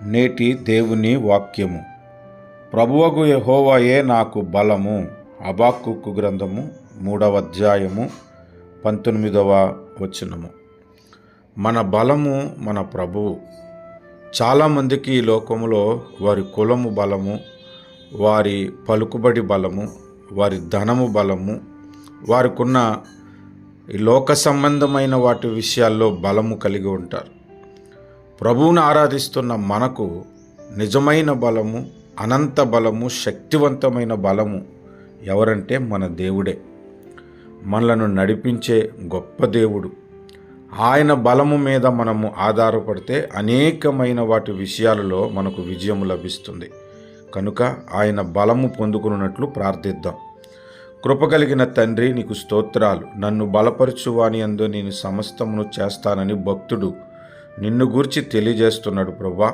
నేటి దేవుని వాక్యము. ప్రభువగు యెహోవాయే నాకు బలము. హబక్కూకు గ్రంథము 3వ అధ్యాయము 19వ వచనము. మన బలము మన ప్రభువు. చాలామందికి ఈ లోకములో వారి కులము బలము, వారి పలుకుబడి బలము, వారి ధనము బలము, వారికున్న ఈ లోక సంబంధమైన వాటి విషయాల్లో బలము కలిగి ఉంటారు. ప్రభువును ఆరాధిస్తున్న మనకు నిజమైన బలము, అనంత బలము, శక్తివంతమైన బలము ఎవరంటే మన దేవుడే. మనలను నడిపించే గొప్ప దేవుడు. ఆయన బలము మీద మనము ఆధారపడితే అనేకమైన వాటి విషయాలలో మనకు విజయం లభిస్తుంది. కనుక ఆయన బలము పొందుకున్నట్లు ప్రార్థిద్దాం. కృప కలిగిన తండ్రి, నీకు స్తోత్రాలు. నన్ను బలపరచువాని యందు నేను సమస్తమును చేస్తానని భక్తుడు నిన్ను గూర్చి తెలియజేస్తున్నాడు. ప్రభువా,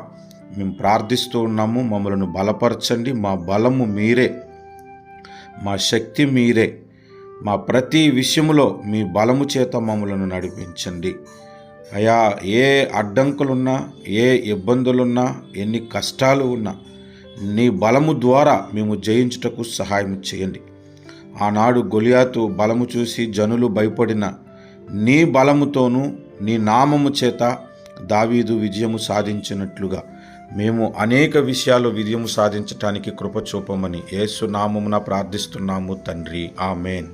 మేము ప్రార్థిస్తూ ఉన్నాము. మమ్మలను బలపరచండి. మా బలము మీరే, మా శక్తి మీరే. మా ప్రతి విషయములో మీ బలము చేత మమ్మలను నడిపించండి అయా. ఏ అడ్డంకులున్నా, ఏ ఇబ్బందులున్నా, ఎన్ని కష్టాలు ఉన్నా నీ బలము ద్వారా మేము జయించుటకు సహాయం చేయండి. ఆనాడు గొలియాతు బలము చూసి జనులు భయపడిన నీ బలముతోనూ నీ నామము చేత దావీదు విజయము సాధించినట్లుగా మేము అనేక విషయాలు విజయము సాధించటానికి కృప చూపమని యేసు నామమున ప్రార్థిస్తున్నాము తండ్రి. ఆమేన్.